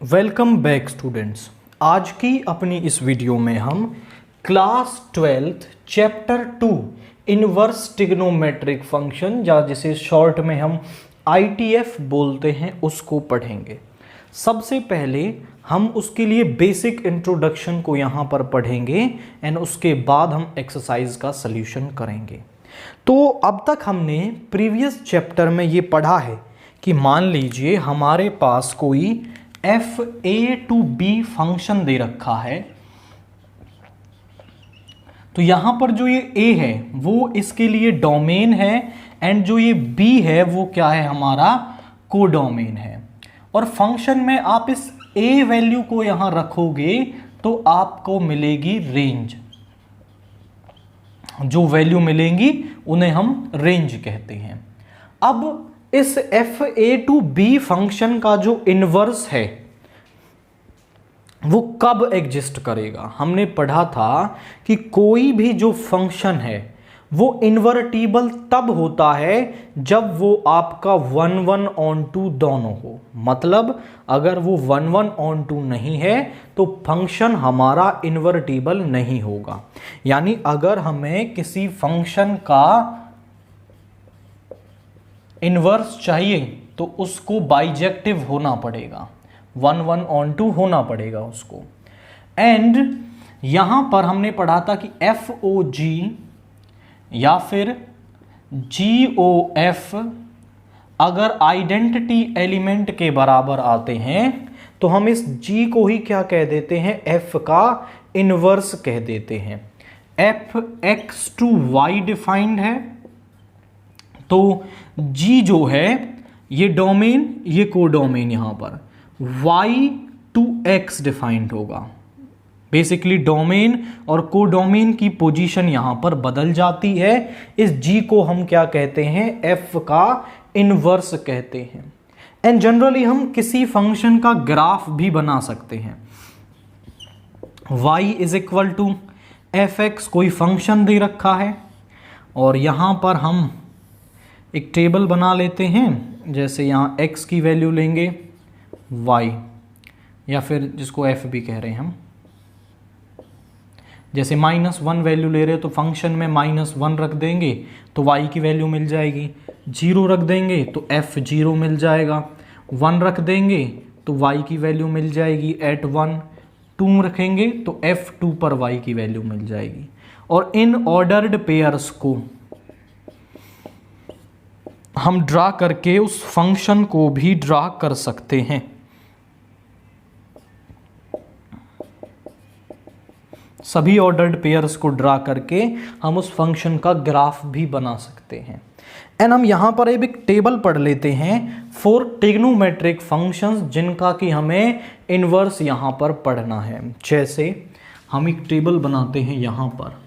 Welcome back students. आज की अपनी इस वीडियो में हम class 12th chapter 2 inverse trigonometric function या जिसे शॉर्ट में हम आईटीएफ बोलते हैं उसको पढ़ेंगे। सबसे पहले हम उसके लिए बेसिक इंट्रोडक्शन को यहाँ पर पढ़ेंगे एंड उसके बाद हम एक्सरसाइज का सल्यूशन करेंगे। तो अब तक हमने प्रीवियस चैप्टर में ये पढ़ा है कि मान लीजिए हमारे पास कोई f A to B function दे रखा है। तो यहां पर जो ये ए है वो इसके लिए डोमेन है एंड जो ये बी है वो क्या है, हमारा कोडोमेन है। और फंक्शन में आप इस ए वैल्यू को यहां रखोगे तो आपको मिलेगी रेंज। जो वैल्यू मिलेंगी उन्हें हम रेंज कहते हैं। अब इस F A to B function का जो इनवर्स है वो कब एग्जिस्ट करेगा। हमने पढ़ा था कि कोई भी जो फंक्शन है वो इन्वर्टिबल तब होता है जब वो आपका 1/1/2 दोनों हो। मतलब अगर वो 1/1/2 नहीं है तो फंक्शन हमारा इन्वर्टिबल नहीं होगा। यानी अगर हमें किसी फंक्शन का इनवर्स चाहिए तो उसको बाइजेक्टिव होना पड़ेगा, 1/1/2 होना पड़ेगा उसको। एंड यहां पर हमने पढ़ा था कि एफ ओ जी या फिर जी ओ एफ अगर आइडेंटिटी एलिमेंट के बराबर आते हैं तो हम इस जी को ही क्या कह देते हैं, एफ का इनवर्स कह देते हैं। F X to Y defined है तो जी जो है ये डोमेन, ये कोडोमेन यहां पर y टू x डिफाइंड होगा। बेसिकली डोमेन और कोडोमेन की पोजीशन यहां पर बदल जाती है। इस g को हम क्या कहते हैं, f का इनवर्स कहते हैं। एंड जनरली हम किसी फंक्शन का ग्राफ भी बना सकते हैं। y is equal to F X, कोई फंक्शन दे रखा है और यहां पर हम एक टेबल बना लेते हैं। जैसे यहाँ x की वैल्यू लेंगे y, या फिर जिसको f भी कह रहे हैं हम। जैसे -1 वैल्यू ले रहे हो तो फंक्शन में -1 रख देंगे तो y की वैल्यू मिल जाएगी। 0 रख देंगे तो f 0 मिल जाएगा। 1 रख देंगे तो y की वैल्यू मिल जाएगी एट 1। 2 रखेंगे तो f 2 पर y की वैल्यू मिल जाएगी। और इन ऑर्डर्ड पेयर्स को हम ड्रा करके उस फंक्शन को भी ड्रा कर सकते हैं। सभी ऑर्डर्ड पेयर्स को ड्रा करके हम उस फंक्शन का ग्राफ भी बना सकते हैं। एंड हम यहां पर एक टेबल पढ़ लेते हैं फॉर ट्रिग्नोमेट्रिक फंक्शंस जिनका कि हमें इनवर्स यहां पर पढ़ना है। जैसे हम एक टेबल बनाते हैं यहां पर,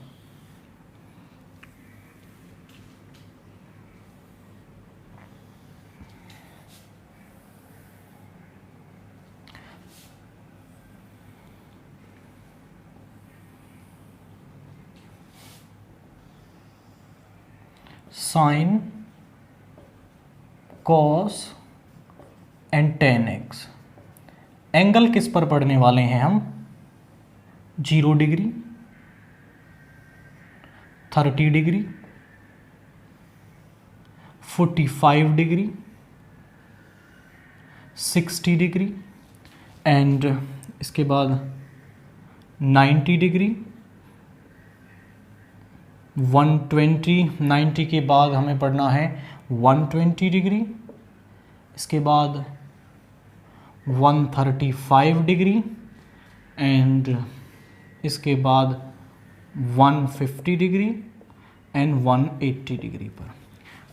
sine cos and ten x. Angle किस पर पढ़ने वाले हैं हम, 0 degree, 30 degree, 45 degree, 60 degree and इसके बाद 90 डिग्री, 120, 90 के बाद हमें पढ़ना है 120 डिग्री, इसके बाद 135 डिग्री एंड इसके बाद 150 डिग्री एंड 180 डिग्री पर।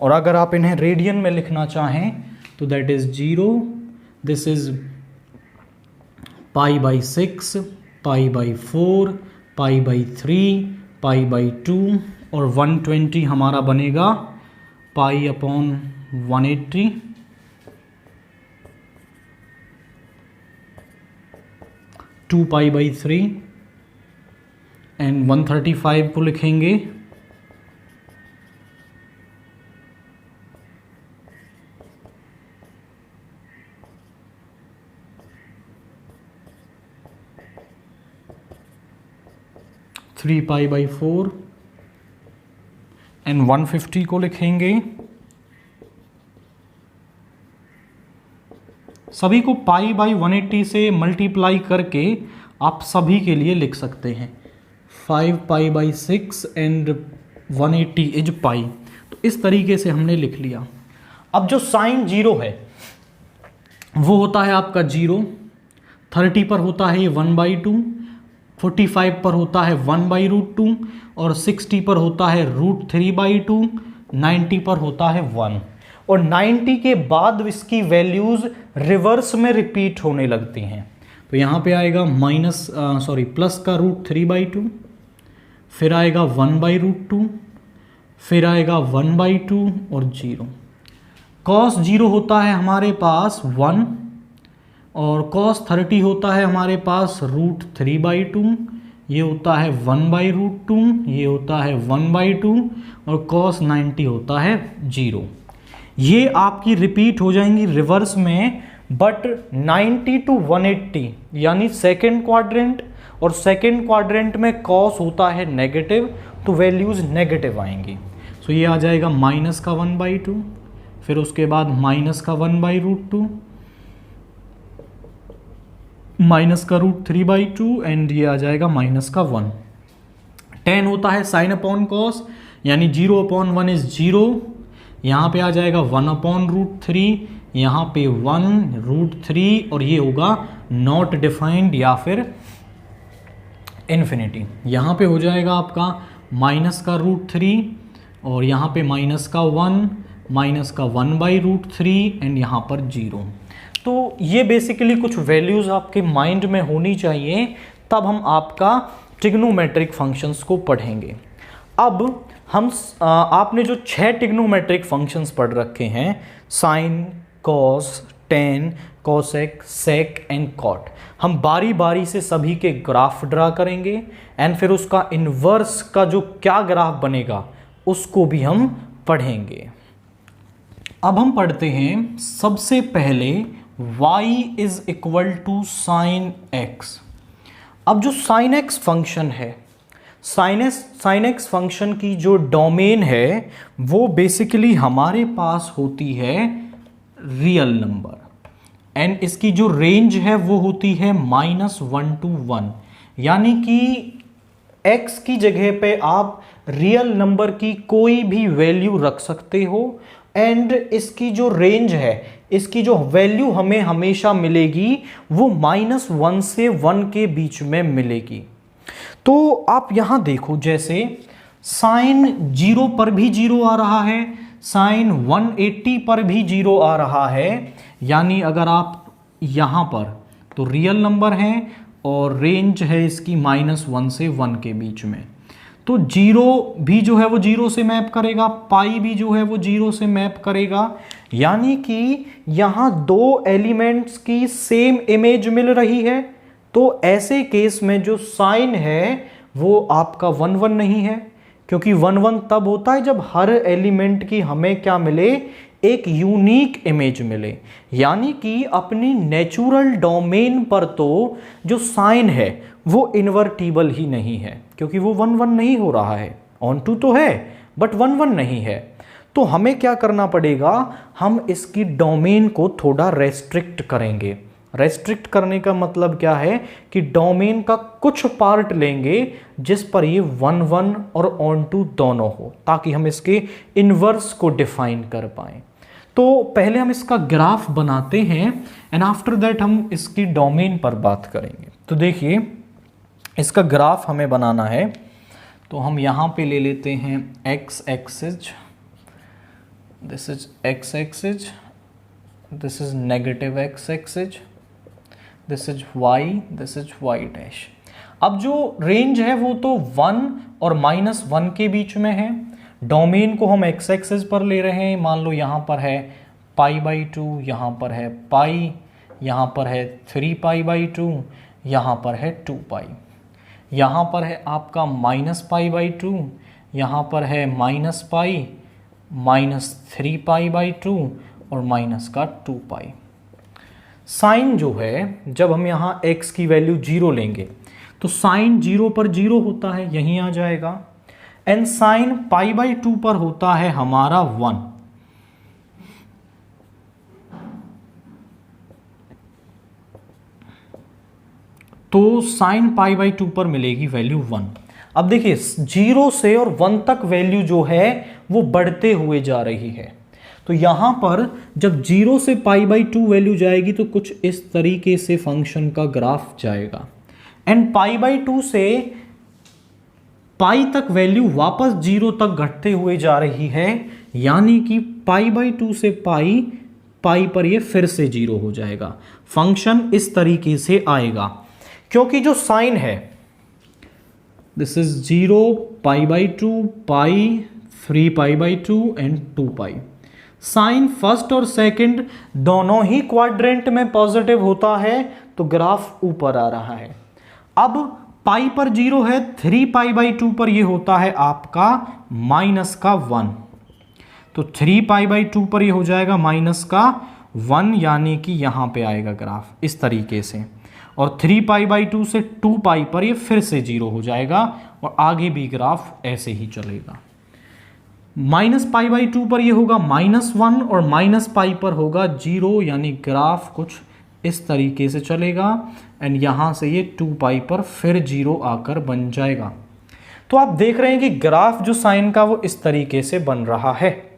और अगर आप इन्हें रेडियन में लिखना चाहें तो दैट इज 0, दिस इज π/6, π/4, π/3, π/2 और 120 हमारा बनेगा π/180, 2π/3 एंड 135 को लिखेंगे 3π/4 एंड 150 को लिखेंगे, सभी को π/180 से मल्टीप्लाई करके आप सभी के लिए लिख सकते हैं 5π/6 एंड 180 इज पाई। तो इस तरीके से हमने लिख लिया। अब जो साइन 0 है वो होता है आपका 0, 30 पर होता है ये 1/2, 45 पर होता है 1/√2 और 60 पर होता है √3/2, 90 पर होता है 1। और 90 के बाद इसकी वैल्यूज रिवर्स में रिपीट होने लगती हैं। तो यहाँ पे आएगा प्लस का √3/2, फिर आएगा 1/√2, फिर आएगा 1/2 और 0। cos 0 होता है हमारे पास 1 और cos 30 होता है हमारे पास √3/2, ये होता है 1/√2, ये होता है 1/2 और cos 90 होता है 0। ये आपकी रिपीट हो जाएंगी रिवर्स में, बट 90 to 180 यानी सेकेंड क्वाड्रेंट, और सेकेंड क्वाड्रेंट में cos होता है नेगेटिव, तो वैल्यूज नेगेटिव आएंगी। सो ये आ जाएगा माइनस का 1/2, फिर उसके बाद माइनस का 1/√2, माइनस का √3/2 एंड ये आ जाएगा माइनस का 1। tan होता है साइन अपॉन कॉस, यानी 0/1 इज 0, यहाँ पे आ जाएगा 1/√3, यहाँ पे 1√3 और ये होगा नॉट डिफाइंड या फिर इन्फिनिटी। यहाँ पे हो जाएगा आपका माइनस का √3 और यहाँ पे माइनस का 1, माइनस का 1/√3 एंड यहाँ पर 0। तो ये बेसिकली कुछ वैल्यूज़ आपके माइंड में होनी चाहिए, तब हम आपका ट्रिग्नोमेट्रिक फंक्शंस को पढ़ेंगे। अब हम आपने जो 6 ट्रिग्नोमेट्रिक फंक्शंस पढ़ रखे हैं, sine, cos, tan, cosec, sec and cot, हम बारी बारी से सभी के ग्राफ ड्रा करेंगे एंड फिर उसका इन्वर्स का जो क्या ग्राफ बनेगा उसको भी हम पढ़ेंगे। अब हम पढ़ते हैं सबसे पहले y is equal to sine x। अब जो साइन x फंक्शन है, साइन x फंक्शन की जो डोमेन है वो बेसिकली हमारे पास होती है रियल नंबर, एंड इसकी जो रेंज है वो होती है -1 to 1, यानी कि x की जगह पे आप रियल नंबर की कोई भी वैल्यू रख सकते हो, एंड इसकी जो रेंज है, इसकी जो वैल्यू हमें हमेशा मिलेगी वो -1 से 1 के बीच में मिलेगी। तो आप यहां देखो, जैसे साइन 0 पर भी 0 आ रहा है, साइन 180 पर भी 0 आ रहा है, यानी अगर आप यहां पर तो रियल नंबर है और रेंज है इसकी -1 से 1 के बीच में, तो 0 भी जो है वो 0 से मैप करेगा, पाई भी जो है वो 0 से मैप करेगा, यानी कि यहां दो एलिमेंट्स की सेम इमेज मिल रही है। तो ऐसे केस में जो साइन है वो आपका 1 1 नहीं है, क्योंकि 1 1 तब होता है जब हर एलिमेंट की हमें क्या मिले, एक यूनिक इमेज मिले। यानी कि अपनी नेचुरल डोमेन पर तो जो साइन है वो इन्वर्टिबल ही नहीं है, क्योंकि वो 1 1 नहीं हो रहा है, ऑन टू तो है बट 1 1 नहीं है। तो हमें क्या करना पड़ेगा, हम इसकी डोमेन को थोड़ा रेस्ट्रिक्ट करेंगे। रेस्ट्रिक्ट करने का मतलब क्या है कि डोमेन का कुछ पार्ट लेंगे जिस पर ये 1 1 और ऑन टू दोनों हो, ताकि हम इसके इन्वर्स को डिफाइन कर पाएं। तो पहले हम इसका ग्राफ बनाते हैं एंड आफ्टर दैट हम इसकी डोमेन पर बात करेंगे। तो देखिए, इसका ग्राफ हमें बनाना है, तो हम यहाँ पे ले लेते हैं x axis, this is x axis, this is negative x axis, this is y dash. अब जो रेंज है वो तो 1 और -1 के बीच में है। डोमेन को हम x एक्सिस पर ले रहे हैं, मान लो यहाँ पर है π/2, यहाँ पर है पाई, यहाँ पर है 3π/2, यहाँ पर है 2π, यहाँ पर है आपका -π/2, यहाँ पर है -π, -3π/2 और माइनस का 2π। साइन जो है, जब हम यहाँ x की वैल्यू 0 लेंगे तो साइन 0 पर 0 होता है, यहीं आ जाएगा। एंड साइन π/2 पर होता है हमारा 1। तो साइन π/2 पर मिलेगी वैल्यू 1। अब देखिए 0 से और 1 तक वैल्यू जो है वो बढ़ते हुए जा रही है। तो यहां पर जब 0 से π/2 वैल्यू जाएगी तो कुछ इस तरीके से फंक्शन का ग्राफ जाएगा। एंड π/2 से पाई तक वैल्यू वापस 0 तक घटते हुए जा रही है, यानी कि π/2 से पाई पर ये फिर से 0 हो जाएगा। फंक्शन इस तरीके से आएगा, क्योंकि जो साइन है this is 0, π/2, pi, 3π/2 and 2π। Sine first और सेकंड दोनों ही क्वाड्रेंट में पॉजिटिव होता है, तो ग्राफ ऊपर आ रहा है। अब पाई पर 0 है, 3π/2 पर ये होता है आपका -1। तो 3π/2 पर ये हो जाएगा -1, यानी कि यहां पे आएगा ग्राफ इस तरीके से। और 3π/2 से 2π पर ये फिर से 0 हो जाएगा और आगे भी ग्राफ ऐसे ही चलेगा। -π/2 पर ये होगा -1 और -π पर होगा 0, यानी ग्राफ कुछ इस तरीके से चलेगा। एंड यहां से ये 2π पर फिर 0 आकर बन जाएगा। तो आप देख रहे हैं कि ग्राफ जो साइन का वो इस तरीके से बन रहा है।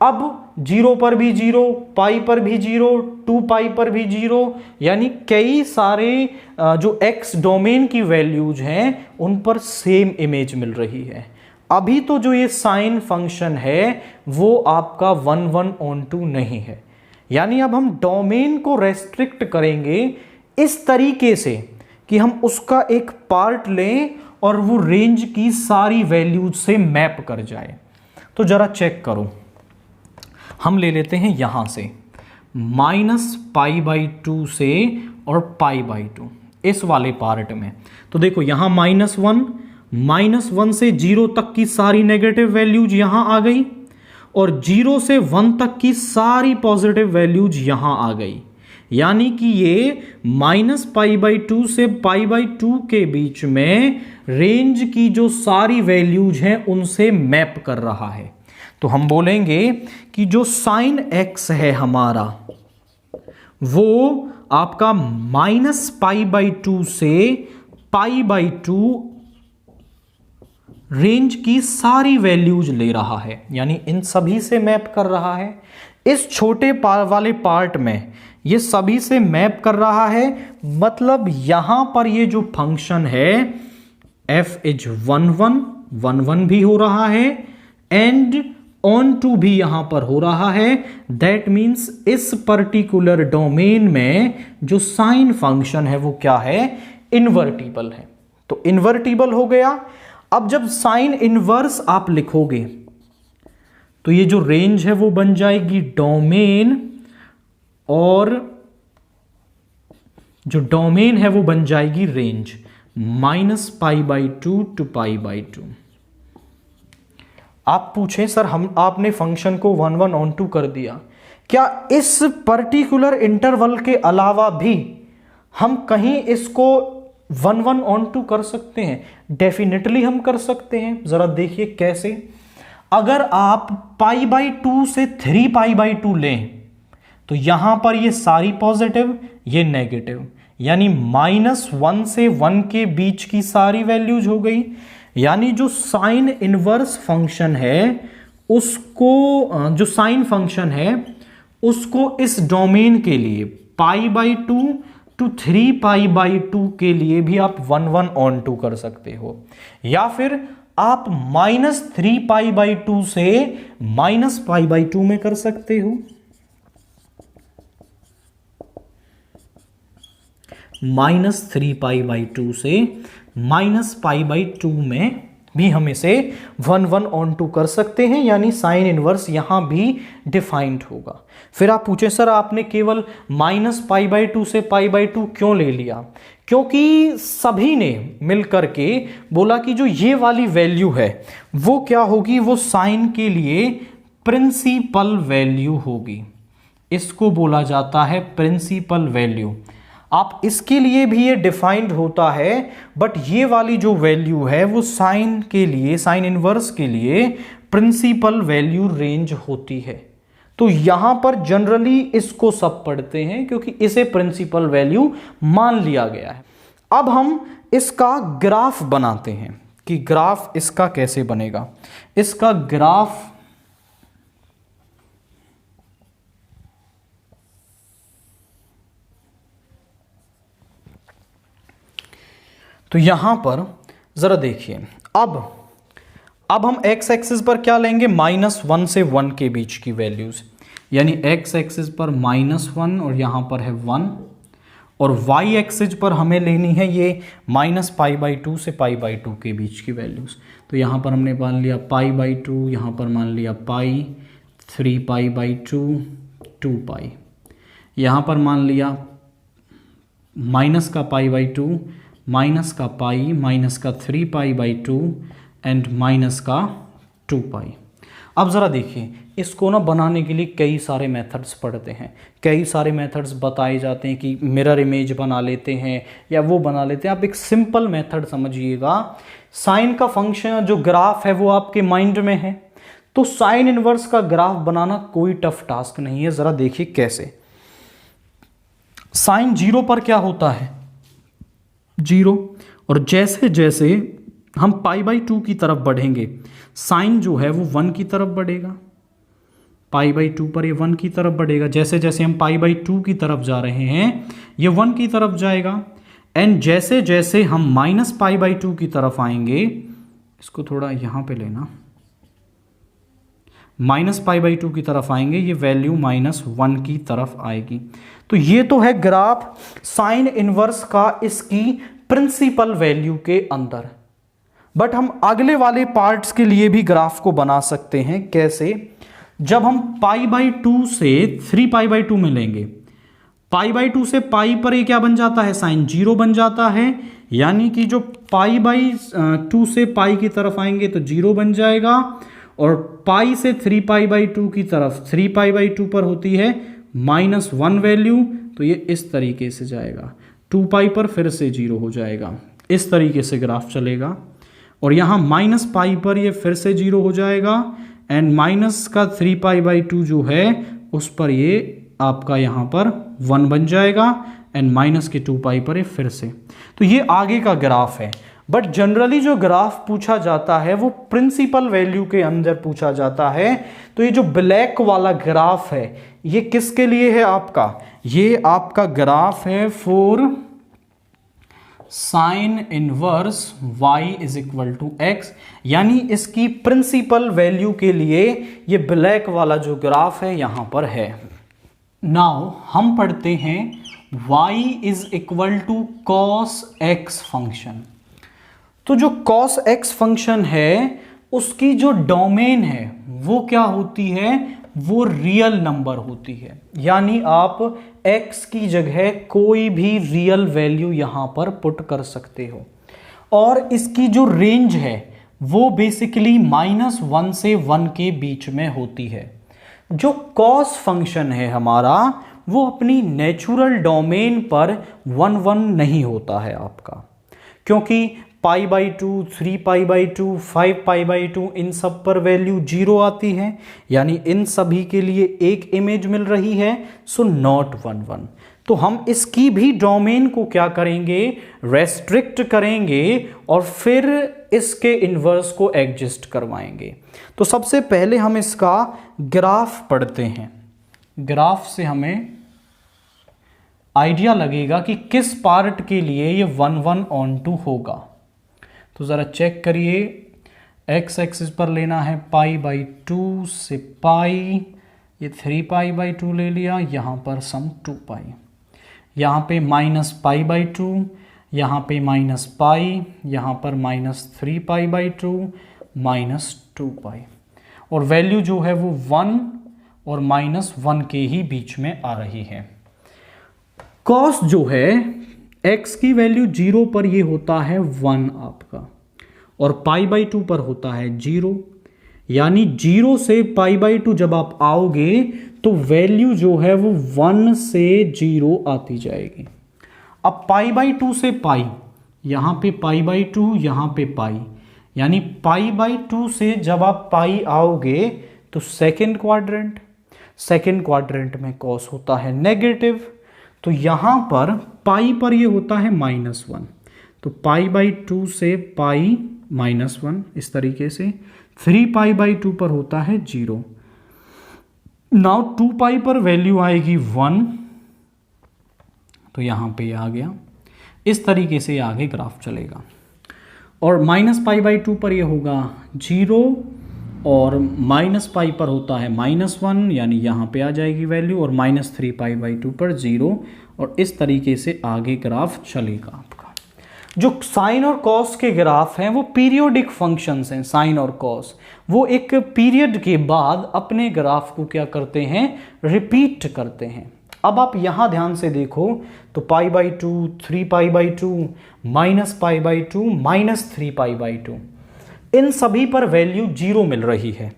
अब 0 पर भी 0, पाई पर भी 0, 2π पर भी 0, यानी कई सारे जो x डोमेन की वैल्यूज हैं उन पर सेम इमेज मिल रही है। अभी तो जो ये साइन फंक्शन है वो आपका 1/2 नहीं है, यानी अब हम डोमेन को रेस्ट्रिक्ट करेंगे इस तरीके से कि हम उसका एक पार्ट लें और वो रेंज की सारी वैल्यूज से मैप कर जाए। तो जरा चेक करो, हम ले लेते हैं यहां से -π/2 से और π/2 इस वाले पार्ट में। तो देखो यहां -1 से 0 तक की सारी नेगेटिव वैल्यूज यहां आ गई और 0 से 1 तक की सारी पॉजिटिव वैल्यूज यहां आ गई, यानी कि ये -π/2 से π/2 के बीच में रेंज की जो सारी वैल्यूज हैं उनसे मैप कर रहा है। तो हम बोलेंगे कि जो साइन x है हमारा वो आपका -π/2 से π/2 रेंज की सारी वैल्यूज ले रहा है, यानी इन सभी से मैप कर रहा है। इस छोटे वाले पार्ट में ये सभी से मैप कर रहा है, मतलब यहां पर ये जो फंक्शन है f इज 1 भी हो रहा है एंड on2 भी यहां पर हो रहा है। दैट मीन्स इस पर्टिकुलर डोमेन में जो साइन फंक्शन है वो क्या है, इन्वर्टिबल है। तो इन्वर्टिबल हो गया। अब जब साइन इनवर्स आप लिखोगे तो ये जो रेंज है वो बन जाएगी डोमेन, और जो डोमेन है वो बन जाएगी रेंज -π/2 to π/2। आप पूछें सर आपने फंक्शन को 1/2 कर दिया, क्या इस पर्टिकुलर इंटरवल के अलावा भी हम कहीं इसको 1/2 कर सकते हैं? डेफिनेटली हम कर सकते हैं। जरा देखिए कैसे। अगर आप π/2 से 3π/2 लें तो यहां पर ये सारी पॉजिटिव, ये नेगेटिव, यानी -1 से 1 के बीच की सारी वैल्यूज हो गई। यानी जो साइन इनवर्स फंक्शन है उसको, जो साइन फंक्शन है उसको इस डोमेन के लिए π/2 to 3π/2 के लिए भी आप 1/2 कर सकते हो, या फिर आप -3π/2 से -π/2 में कर सकते हो। -3π/2 से -π/2 में भी हम इसे 1/2 कर सकते हैं, यानी साइन इनवर्स यहां भी डिफाइंड होगा। फिर आप पूछे सर आपने केवल -π/2 से π/2 क्यों ले लिया? क्योंकि सभी ने मिलकर के बोला कि जो ये वाली वैल्यू है वो क्या होगी, वो साइन के लिए प्रिंसिपल वैल्यू होगी। इसको बोला जाता है प्रिंसिपल वैल्यू। आप इसके लिए भी ये डिफाइंड होता है, बट ये वाली जो वैल्यू है वो साइन के लिए, साइन इनवर्स के लिए प्रिंसिपल वैल्यू रेंज होती है। तो यहां पर जनरली इसको सब पढ़ते हैं क्योंकि इसे प्रिंसिपल वैल्यू मान लिया गया है। अब हम इसका ग्राफ बनाते हैं कि ग्राफ इसका कैसे बनेगा। इसका ग्राफ तो यहां पर जरा देखिए, अब हम x एक्सिस पर क्या लेंगे, -1 से 1 के बीच की वैल्यूज, यानी x एक्सिस पर -1 और यहां पर है 1, और y एक्सिस पर हमें लेनी है ये -π/2 से π/2 के बीच की वैल्यूज। तो यहां पर हमने मान लिया π/2, यहां पर मान लिया पाई, 3π/2, 2π, यहां पर मान लिया माइनस का π/2, माइनस का पाई, माइनस का 3π/2 एंड माइनस का 2π। अब ज़रा देखिए, इसको ना बनाने के लिए कई सारे मेथड्स पढ़ते हैं, कई सारे मेथड्स बताए जाते हैं कि मिरर इमेज बना लेते हैं या वो बना लेते हैं। आप एक सिंपल मेथड समझिएगा, साइन का फंक्शन जो ग्राफ है वो आपके माइंड में है, तो साइन इनवर्स का ग्राफ बनाना कोई टफ टास्क नहीं है। ज़रा देखिए कैसे। साइन 0 पर क्या होता है, 0, और जैसे जैसे हम π/2 की तरफ बढ़ेंगे साइन जो है वो 1 की तरफ बढ़ेगा, π/2 पर ये 1 की तरफ बढ़ेगा। जैसे जैसे हम π/2 की तरफ जा रहे हैं ये 1 की तरफ जाएगा, एंड जैसे जैसे हम -π/2 की तरफ आएंगे, इसको थोड़ा यहां पे लेना, -π/2 की तरफ आएंगे ये वैल्यू -1 की तरफ आएगी। तो ये तो है ग्राफ साइन इनवर्स का इसकी प्रिंसिपल वैल्यू के अंदर। बट हम अगले वाले पार्ट्स के लिए भी ग्राफ को बना सकते हैं। कैसे? जब हम π/2 से 3π/2 में लेंगे, π/2 से पाई पर ये क्या बन जाता है, साइन 0 बन जाता है, यानी कि जो π/2 से पाई की तरफ आएंगे तो 0 बन जाएगा, और पाई से 3π/2 की तरफ 3π/2 पर होती है -1 वैल्यू, तो ये इस तरीके से जाएगा, 2π पर फिर से 0 हो जाएगा। इस तरीके से ग्राफ चलेगा, और यहाँ -π पर ये फिर से 0 हो जाएगा, एंड माइनस का 3π/2 जो है उस पर ये आपका यहाँ पर 1 बन जाएगा, एंड माइनस के 2π पर ये फिर से। तो ये आगे का ग्राफ है। बट जनरली जो ग्राफ पूछा जाता है वो प्रिंसिपल वैल्यू के अंदर पूछा जाता है। तो ये जो ब्लैक वाला ग्राफ है ये किसके लिए है आपका, ये आपका ग्राफ है for sine inverse y = x, यानी इसकी प्रिंसिपल वैल्यू के लिए ये ब्लैक वाला जो ग्राफ है यहां पर है। नाउ हम पढ़ते हैं y = cos x फंक्शन। तो जो cos x फंक्शन है उसकी जो डोमेन है वो क्या होती है, वो रियल नंबर होती है, यानी आप x की जगह कोई भी रियल वैल्यू यहां पर पुट कर सकते हो। और इसकी जो रेंज है वो बेसिकली -1 से 1 के बीच में होती है। जो cos फंक्शन है हमारा वो अपनी नेचुरल डोमेन पर 1 नहीं होता है आपका, क्योंकि π/2, 3π/2, 5π/2 इन सब पर वैल्यू 0 आती है, यानी इन सभी के लिए एक इमेज मिल रही है, सो नॉट 1 तो हम इसकी भी डोमेन को क्या करेंगे, रेस्ट्रिक्ट करेंगे, और फिर इसके इन्वर्स को एडजस्ट करवाएंगे। तो सबसे पहले हम इसका ग्राफ पढ़ते हैं। ग्राफ से हमें आइडिया लगेगा कि किस पार्ट के लिए ये 1/2 होगा। तो ज़रा चेक करिए, x एक्सिस पर लेना है π/2 से पाई, ये 3π/2 ले लिया, यहाँ पर सम 2π, यहाँ पे -π/2, यहाँ पे -π, यहाँ पर -3π/2, -2π, और वैल्यू जो है वो 1 और -1 के ही बीच में आ रही है। cos जो है x की वैल्यू 0 पर ये होता है 1 आपका, और π/2 पर होता है 0, यानी 0 से π/2 जब आप आओगे तो वैल्यू जो है वो 1 से 0 आती जाएगी। अब पाई बाई 2 से पाई, यहाँ पे पाई बाई 2, यहाँ पे पाई, यानी पाई बाई 2 से जब आप पाई आओगे तो सेकेंड क्वाड्रेंट में कॉस होता है नेगेटिव, तो यहाँ पर पाई पर ये होता है -1, तो पाई बाई 2 से पाई -1 इस तरीके से, 3 पाई बाई 2 पर होता है 0। नाउ 2 पाई पर वैल्यू आएगी 1, तो यहाँ पे आ गया। इस तरीके से आगे ग्राफ चलेगा। और माइनस पाई बाई 2 पर ये होगा 0 और माइनस पाई पर होता है -1, यानी यहाँ पे आ जाएगी वैल्यू, और -3 पाई बाई 2 पर 0, और इस तरीके से आगे ग्राफ चलेगा आपका। जो साइन और कॉस के ग्राफ हैं वो पीरियोडिक फंक्शंस हैं। साइन और कॉस वो एक पीरियड के बाद अपने ग्राफ को क्या करते हैं, रिपीट करते हैं। अब आप यहाँ ध्यान से देखो तो पाई by 2, 3 pi by 2, minus pi by 2, -3 pi by 2, इन सभी पर वैल्यू 0 मिल रही है।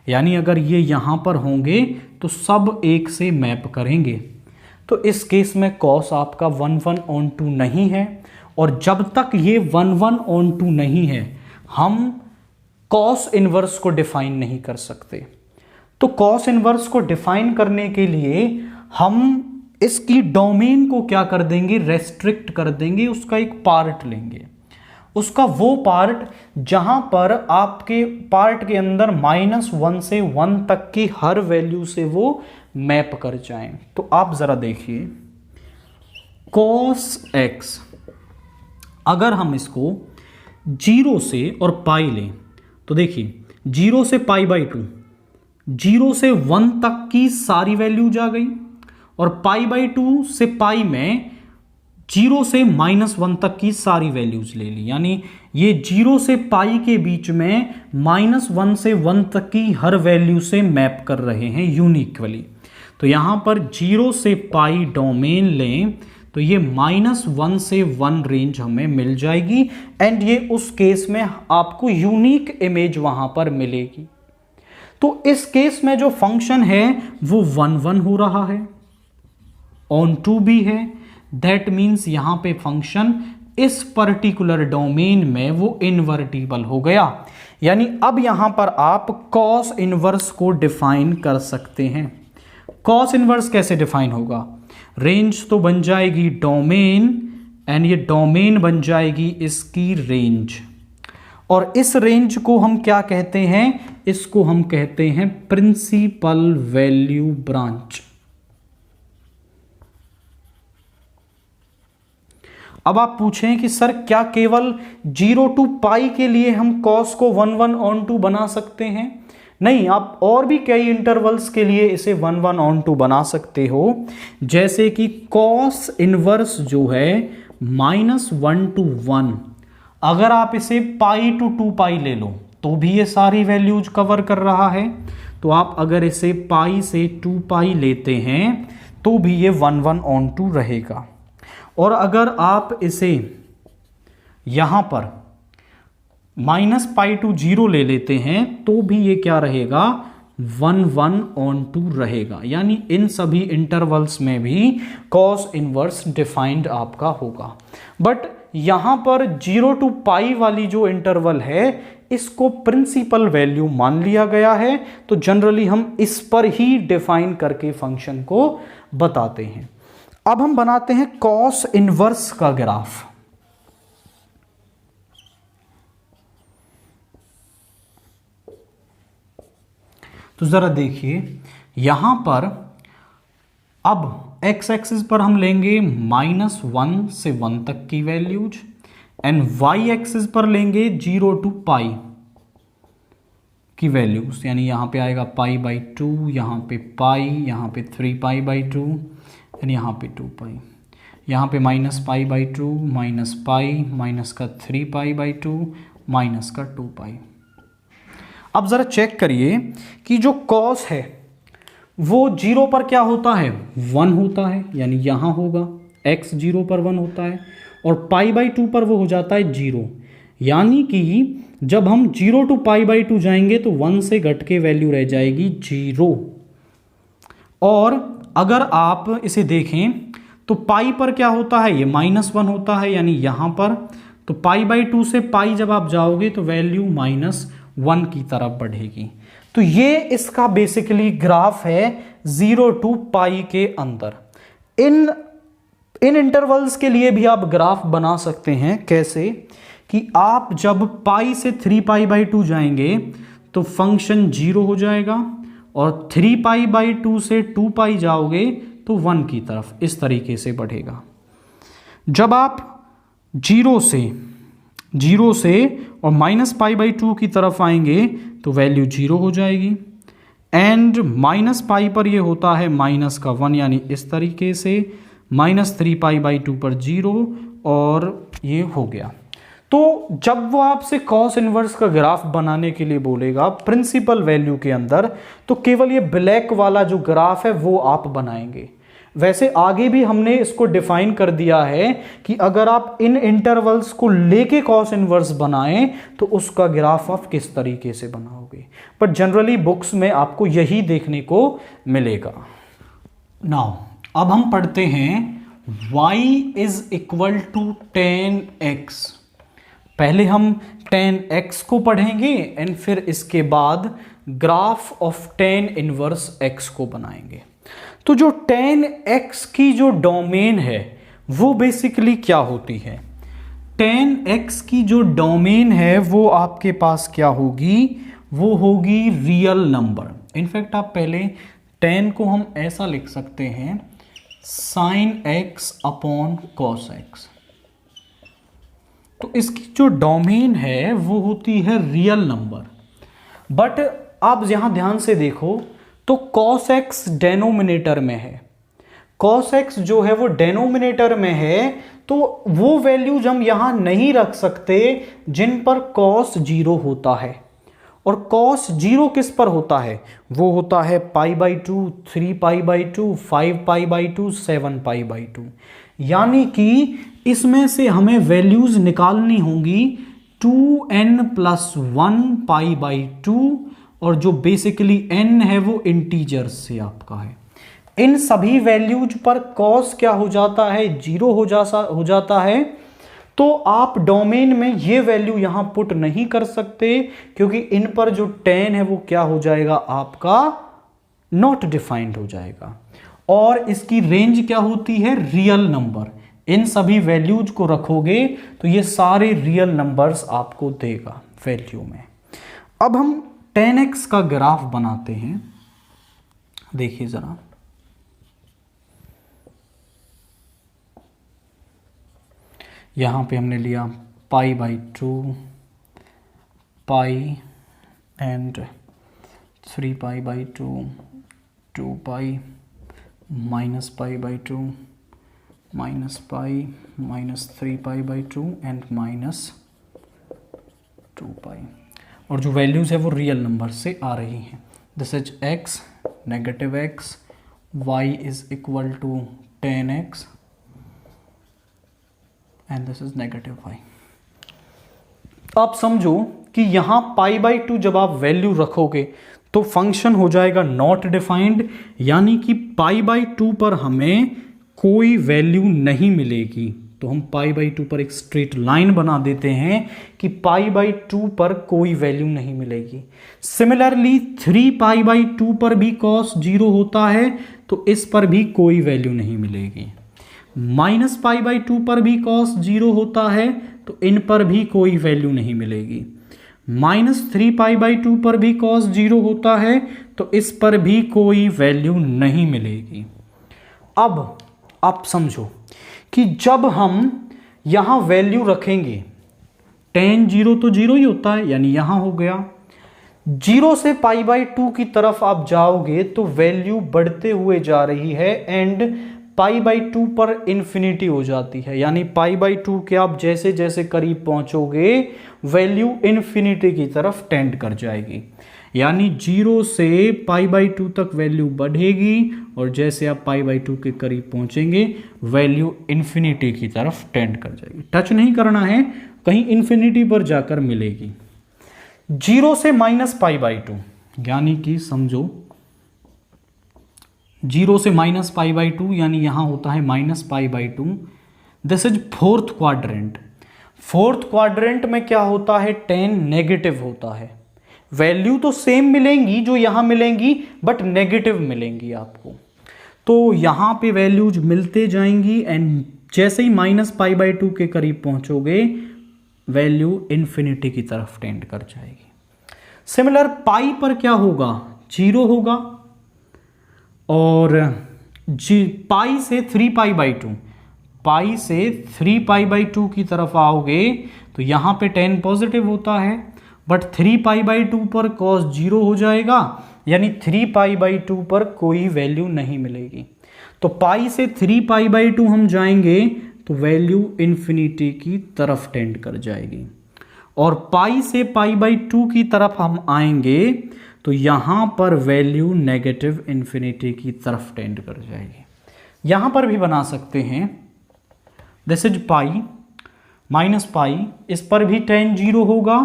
यानी अगर ये यहाँ पर होंगे तो सब 1 से मैप करेंगे। तो इस केस में कॉस आपका 1/2 नहीं है, और जब तक ये 1/2 नहीं है हम कॉस इनवर्स को डिफाइन नहीं कर सकते। तो कॉस इनवर्स को डिफाइन करने के लिए हम इसकी डोमेन को क्या कर देंगे, रेस्ट्रिक्ट कर देंगे, उसका एक पार्ट लेंगे। उसका वो पार्ट जहां पर आपके पार्ट के अंदर -1 से 1 तक की हर वैल्यू से वो मैप कर जाएं। तो आप जरा देखिए cos x, अगर हम इसको 0 से और पाई लें तो देखिए 0 से पाई बाई 2, 0 से 1 तक की सारी वैल्यूज आ गई, और पाई बाई 2 से पाई में 0 से -1 तक की सारी वैल्यूज ले ली। यानी ये 0 से पाई के बीच में -1 से 1 तक की हर वैल्यू से मैप कर रहे हैं यूनिक्वली। तो यहां पर 0 से पाई डोमेन लें तो ये -1 से 1 रेंज हमें मिल जाएगी, एंड ये उस केस में आपको यूनिक इमेज वहां पर मिलेगी। तो इस केस में जो फंक्शन है वो 1/1 हो रहा है, ऑन टू भी है। दैट मीन्स यहां पे फंक्शन इस पर्टिकुलर डोमेन में वो इनवर्टिबल हो गया। यानी अब यहां पर आप कॉस इनवर्स को डिफाइन कर सकते हैं। कॉस इनवर्स कैसे डिफाइन होगा, रेंज तो बन जाएगी डोमेन, एंड ये डोमेन बन जाएगी इसकी रेंज, और इस रेंज को हम क्या कहते हैं, इसको हम कहते हैं प्रिंसिपल वैल्यू ब्रांच। अब आप पूछें कि सर क्या केवल 0 to पाई के लिए हम कॉस को 1/2 बना सकते हैं? नहीं, आप और भी कई इंटरवल्स के लिए इसे 1/2 बना सकते हो। जैसे कि कॉस इनवर्स जो है -1 to 1, अगर आप इसे पाई to 2 पाई ले लो तो भी ये सारी वैल्यूज कवर कर रहा है। तो आप अगर इसे पाई से 2 पाई लेते हैं तो भी ये 1/2 रहेगा। और अगर आप इसे यहां पर -पाई to 0 ले लेते हैं तो भी ये क्या रहेगा, 1/2 रहेगा। यानी इन सभी इंटरवल्स में भी कॉस इनवर्स डिफाइंड आपका होगा। बट यहां पर 0 to पाई वाली जो इंटरवल है इसको प्रिंसिपल वैल्यू मान लिया गया है, तो जनरली हम इस पर ही डिफाइन करके फंक्शन को बताते हैं। अब हम बनाते हैं कॉस इनवर्स का ग्राफ। तो जरा देखिए यहां पर अब x एक्सिस पर हम लेंगे -1 से 1 तक की वैल्यूज, एंड y एक्सिस पर लेंगे 0 to पाई की वैल्यूज। यानी यहां पे आएगा पाई बाई 2, यहां पे पाई, यहां पे 3 पाई बाई 2, एंड यहाँ पे 2 पाई, यहाँ पे -पाई बाई 2, -पाई, माइनस का 3 पाई बाई 2, माइनस का 2 पाई। अब ज़रा चेक करिए कि जो कॉस है वो 0 पर क्या होता है, 1 होता है, यानी यहाँ होगा x 0 पर 1 होता है, और पाई बाई 2 पर वो हो जाता है 0। यानी कि जब हम 0 to पाई बाई 2 जाएंगे तो 1 से घट के वैल्यू रह जाएगी 0। और अगर आप इसे देखें तो पाई पर क्या होता है, ये -1 होता है, यानी यहां पर तो π/2 से पाई जब आप जाओगे तो वैल्यू -1 की तरफ बढ़ेगी। तो ये इसका बेसिकली ग्राफ है 0 to पाई के अंदर। इन इंटरवल्स के लिए भी आप ग्राफ बना सकते हैं। कैसे कि आप जब पाई से 3π/2 जाएंगे तो फंक्शन 0 हो जाएगा, और 3π/2 से 2 पाई जाओगे तो 1 की तरफ इस तरीके से बढ़ेगा। जब आप 0 से और -π/2 की तरफ आएंगे तो वैल्यू 0 हो जाएगी, एंड -पाई पर ये होता है -1, यानी इस तरीके से -3π/2 पर 0, और ये हो गया। तो जब वो आपसे कॉस इनवर्स का ग्राफ बनाने के लिए बोलेगा प्रिंसिपल वैल्यू के अंदर, तो केवल ये ब्लैक वाला जो ग्राफ है वो आप बनाएंगे। वैसे आगे भी हमने इसको डिफाइन कर दिया है कि अगर आप इन इंटरवल्स को लेके कॉस इनवर्स बनाएं तो उसका ग्राफ आप किस तरीके से बनाओगे, पर जनरली बुक्स में आपको यही देखने को मिलेगा। नाउ अब हम पढ़ते हैं y = tan x। पहले हम tan x को पढ़ेंगे एंड फिर इसके बाद graph of tan inverse x को बनाएंगे। तो जो tan x की जो डोमेन है वो बेसिकली क्या होती है, tan x की जो डोमेन है वो आपके पास क्या होगी, वो होगी रियल नंबर। इनफैक्ट आप पहले tan को हम ऐसा लिख सकते हैं sin x upon cos x। तो इसकी जो डोमेन है वो होती है रियल नंबर। बट आप यहां ध्यान से देखो तो cos x डेनोमिनेटर में है, cos x जो है वो डेनोमिनेटर में है, तो वो वैल्यूज हम यहां नहीं रख सकते जिन पर cos 0 होता है। और cos 0 किस पर होता है, वो होता है π/2, 3π/2, 5π/2, 7π/2। यानी कि इसमें से हमें वैल्यूज निकालनी होंगी 2n+1 π/2, और जो बेसिकली n है वो इंटीजर्स से आपका है। इन सभी वैल्यूज पर cos क्या हो जाता है, 0 हो जाता है। तो आप डोमेन में ये वैल्यू यहां पुट नहीं कर सकते क्योंकि इन पर जो tan है वो क्या हो जाएगा, आपका नॉट डिफाइंड हो जाएगा। और इसकी रेंज क्या होती है, रियल नंबर। इन सभी वैल्यूज को रखोगे तो ये सारे रियल नंबर्स आपको देगा वैल्यू में। अब हम tan x का ग्राफ बनाते हैं। देखिए जरा, यहां पे हमने लिया π/2, पाई एंड 3π/2, 2 पाई, -π/2, -पाई, -3π/2 एंड -2 पाई। और जो वैल्यूज है वो रियल नंबर से आ रही हैं। This is x, -x, y = tan x and this is -y। आप समझो कि यहां π/2 जब आप वैल्यू रखोगे तो फंक्शन हो जाएगा नॉट डिफाइंड, यानी कि π/2 पर हमें कोई वैल्यू नहीं मिलेगी। तो हम π/2 पर एक स्ट्रेट लाइन बना देते हैं कि π/2 पर कोई वैल्यू नहीं मिलेगी। सिमिलरली 3π/2 पर भी cos 0 होता है, तो इस पर भी कोई वैल्यू नहीं मिलेगी। -π/2 पर भी cos 0 होता है, तो इन पर भी कोई वैल्यू नहीं मिलेगी। -3π/2 पर भी cos 0 होता है, तो इस पर भी कोई वैल्यू नहीं मिलेगी। अब आप समझो कि जब हम यहां वैल्यू रखेंगे, tan 0 तो 0 ही होता है, यानी यहां हो गया। 0 से π/2 की तरफ आप जाओगे तो वैल्यू बढ़ते हुए जा रही है एंड π/2 पर इन्फिनिटी हो जाती है, यानी π/2 के आप जैसे जैसे करीब पहुंचोगे वैल्यू इन्फिनिटी की तरफ टेंड कर जाएगी। यानी 0 से π/2 तक वैल्यू बढ़ेगी और जैसे आप π/2 के करीब पहुंचेंगे वैल्यू इन्फिनिटी की तरफ टेंड कर जाएगी। टच नहीं करना है, कहीं इन्फिनिटी पर जाकर मिलेगी। 0 से -π/2 यानी कि समझो 0 से -π/2 यानी यहाँ होता है -π/2। This is fourth quadrant. Fourth quadrant में क्या होता है, tan नेगेटिव होता है। वैल्यू तो सेम मिलेंगी जो यहाँ मिलेंगी, बट नेगेटिव मिलेंगी आपको। तो यहाँ पे वैल्यूज मिलते जाएंगी एंड जैसे ही -π/2 के करीब पहुंचोगे वैल्यू इन्फिनिटी की तरफ टेंड कर जाएगी। सिमिलर पाई पर क्या होगा, 0 होगा, और पाई से 3π/2, पाई से 3π/2 की तरफ आओगे तो यहाँ पे tan पॉजिटिव होता है, बट 3π/2 पर cos 0 हो जाएगा, यानी 3π/2 पर कोई वैल्यू नहीं मिलेगी। तो पाई से 3π/2 हम जाएंगे तो वैल्यू इन्फिनिटी की तरफ टेंड कर जाएगी, और पाई से π/2 की तरफ हम आएंगे तो यहां पर वैल्यू नेगेटिव इन्फिनिटी की तरफ टेंड कर जाएगी। यहां पर भी बना सकते हैं, this is pi minus pi, इस पर भी tan 0 होगा,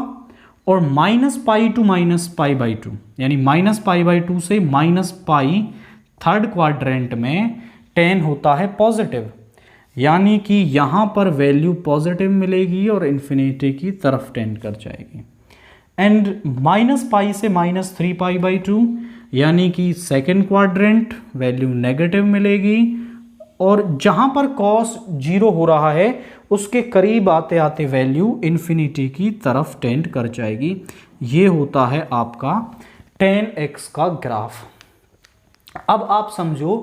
और -π to -π/2 यानी -π/2 से -π थर्ड क्वाड्रेंट में tan होता है पॉजिटिव, यानी कि यहां पर वैल्यू पॉजिटिव मिलेगी और इन्फिनिटी की तरफ टेंड कर जाएगी। एंड -π से -3π/2 यानी कि सेकेंड क्वाड्रेंट वैल्यू नेगेटिव मिलेगी, और जहां पर cos 0 हो रहा है उसके करीब आते आते वैल्यू इन्फिनिटी की तरफ टेंड कर जाएगी। ये होता है आपका tan x का ग्राफ। अब आप समझो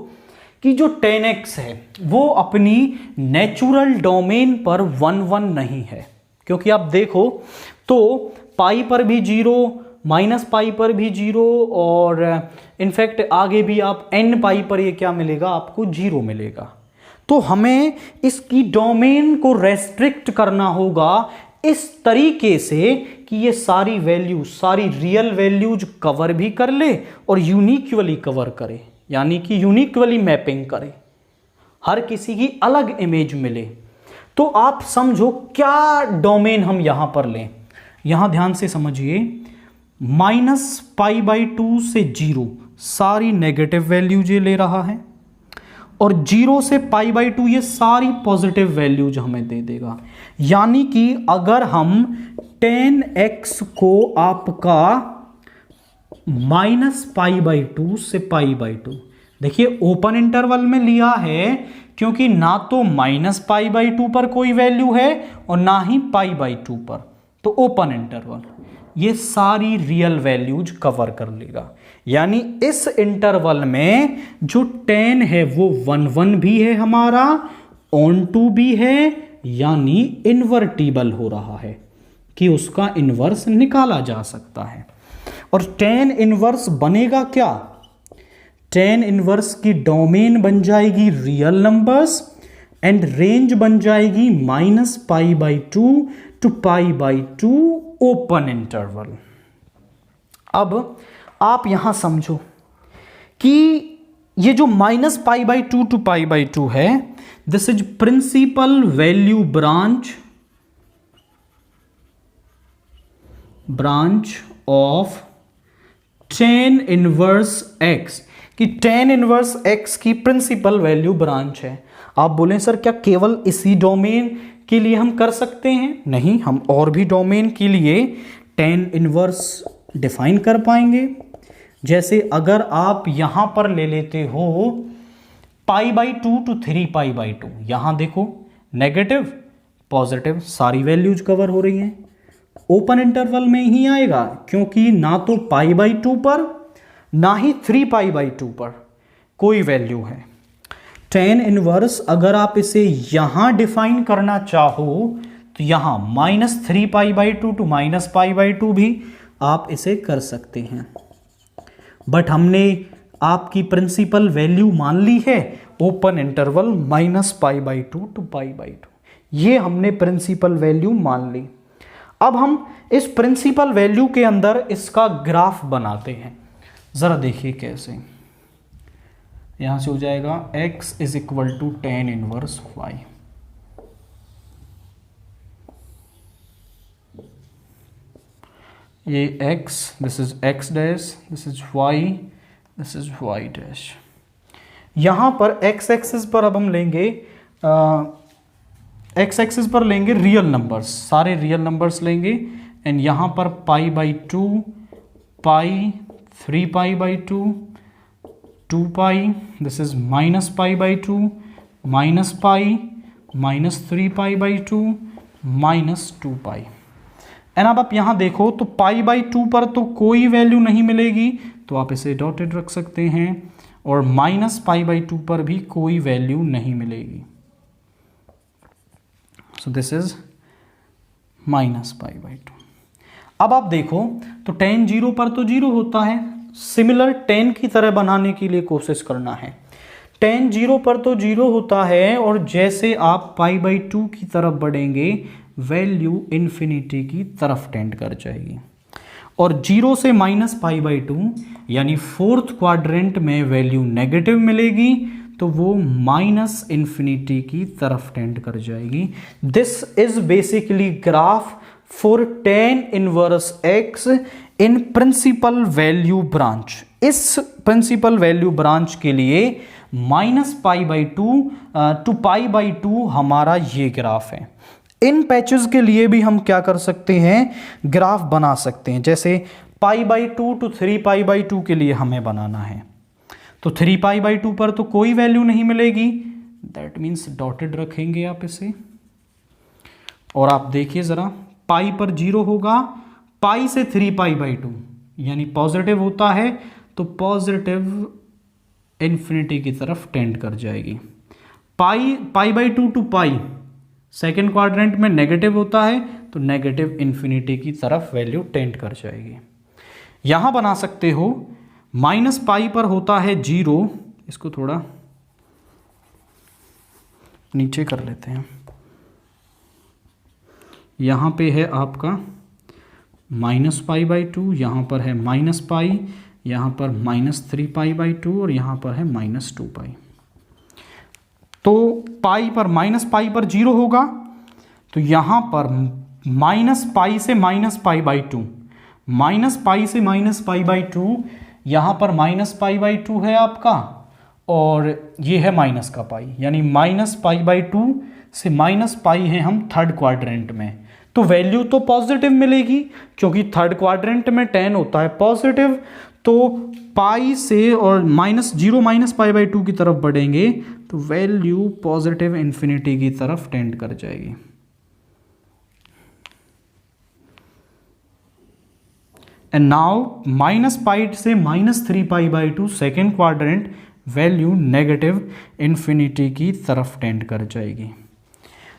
कि जो tan x है वो अपनी नेचुरल डोमेन पर 1 नहीं है, क्योंकि आप देखो तो पाई पर भी 0, -π पर भी 0, और इनफैक्ट आगे भी आप n π पर ये क्या मिलेगा, आपको 0 मिलेगा। तो हमें इसकी डोमेन को रेस्ट्रिक्ट करना होगा इस तरीके से कि ये सारी वैल्यू, सारी रियल वैल्यूज कवर भी कर ले और यूनिक्वली कवर करे, यानी कि यूनिक्वली मैपिंग करे, हर किसी की अलग इमेज मिले। तो आप समझो क्या डोमेन हम यहां पर लें। यहां ध्यान से समझिए, -π/2 से 0 सारी नेगेटिव वैल्यूज ये ले रहा है, और 0 से π/2 ये सारी पॉजिटिव वैल्यूज हमें दे देगा। यानी कि अगर हम tan x को आपका -π/2 से π/2, देखिए ओपन इंटरवल में लिया है, क्योंकि ना तो -π/2 पर कोई वैल्यू है और ना ही π/2 पर, तो ओपन इंटरवल ये सारी रियल वैल्यूज कवर कर लेगा। यानी इस इंटरवल में जो tan है वो 1 भी है हमारा, ऑन2 भी है, यानी इन्वर्टिबल हो रहा है कि उसका इन्वर्स निकाला जा सकता है। और tan इन्वर्स बनेगा क्या, tan इन्वर्स की डोमेन बन जाएगी रियल नंबर्स एंड रेंज बन जाएगी -π/2 to π/2 ओपन इंटरवल। अब आप यहां समझो कि ये जो -π/2 to π/2 है, this is principal value branch of tan inverse x, कि tan इनवर्स x की प्रिंसिपल वैल्यू ब्रांच है। आप बोलें सर क्या केवल इसी डोमेन के लिए हम कर सकते हैं? नहीं, हम और भी डोमेन के लिए tan इनवर्स डिफाइन कर पाएंगे। जैसे अगर आप यहां पर ले लेते हो π/2 to 3π/2, यहां देखो नेगेटिव पॉजिटिव सारी वैल्यूज कवर हो रही हैं, ओपन इंटरवल में ही आएगा, क्योंकि ना तो π/2 पर ना ही 3π/2 पर कोई वैल्यू है। tan इनवर्स अगर आप इसे यहां डिफाइन करना चाहो तो यहां -3π/2 to -π/2 भी आप इसे कर सकते हैं, बट हमने आपकी प्रिंसिपल वैल्यू मान ली है ओपन इंटरवल -π/2 to π/2, ये हमने प्रिंसिपल वैल्यू मान ली। अब हम इस प्रिंसिपल वैल्यू के अंदर इसका ग्राफ बनाते हैं, जरा देखिए कैसे। यहां से हो जाएगा x = tan इनवर्स y, ये x, this is x dash, this is y, this is y dash. यहाँ पर एक्स एक्सिस पर अब हम लेंगे एक्स एक्सिस पर लेंगे रियल नंबर्स, सारे रियल नंबर्स लेंगे एंड यहाँ पर पाई by 2, pi, 3 pi by 2, 2 pi, this is minus pi by 2, minus pi, minus 3 pi by 2, minus 2 pi. And अब आप यहाँ देखो तो पाई बाई 2 पर तो कोई वैल्यू नहीं मिलेगी, तो आप इसे डॉटेड रख सकते हैं, और माइनस पाई बाई 2 पर भी कोई वैल्यू नहीं मिलेगी। So this is minus pi by 2। अब आप देखो तो tan 0 पर तो 0 होता है, सिमिलर tan की तरह बनाने के लिए कोशिश करना है। tan 0 पर तो 0 होता है, और जैसे आप पाई बाई 2 की तरफ बढ़ेंगे वैल्यू इन्फिनिटी की तरफ टेंड कर जाएगी, और 0 से माइनस पाई बाई 2 यानी फोर्थ क्वाड्रेंट में वैल्यू नेगेटिव मिलेगी, तो वो माइनस इन्फिनिटी की तरफ टेंड कर जाएगी। This is basically graph for tan inverse x in principal value branch. इस प्रिंसिपल वैल्यू ब्रांच के लिए minus pi by 2 to pi by 2 हमारा ये ग्राफ है। इन पैचेस के लिए भी हम क्या कर सकते हैं, ग्राफ बना सकते हैं। जैसे pi by 2 to 3 pi by 2 के लिए हमें बनाना है, तो 3 पाई बाई 2 पर तो कोई वैल्यू नहीं मिलेगी, दैट मीन्स डॉटेड रखेंगे आप इसे। और आप देखिए ज़रा, पाई पर 0 होगा, पाई से 3 पाई बाई 2 यानी पॉजिटिव होता है, तो पॉजिटिव इन्फिनिटी की तरफ टेंड कर जाएगी। Pi by 2 to pi second quadrant में नेगेटिव होता है, तो नेगेटिव इन्फिनिटी की तरफ वैल्यू टेंड कर जाएगी। यहां बना सकते हो माइनस पाई पर होता है 0, इसको थोड़ा नीचे कर लेते हैं। यहाँ पे है आपका माइनस पाई बाई 2, यहाँ पर है माइनस पाई, यहाँ पर माइनस 3 पाई बाई 2, और यहाँ पर है माइनस 2 पाई। तो पाई पर माइनस पाई पर 0 होगा, तो यहाँ पर माइनस पाई से minus pi by 2, minus pi से माइनस पाई बाई 2, यहाँ पर माइनस पाई बाई 2 है आपका, और ये है माइनस का पाई, यानी माइनस पाई बाई 2 से माइनस पाई है हम थर्ड क्वाड्रेंट में, तो वैल्यू तो पॉजिटिव मिलेगी, क्योंकि थर्ड क्वाड्रेंट में tan होता है पॉजिटिव। तो पाई से और माइनस 0 माइनस पाई बाई 2 की तरफ बढ़ेंगे, तो वैल्यू पॉजिटिव इन्फिनिटी की तरफ टेंड कर जाएगी। एंड नाउ माइनस पाई से minus 3 pi by 2 second quadrant, value negative infinity की तरफ टेंड कर जाएगी।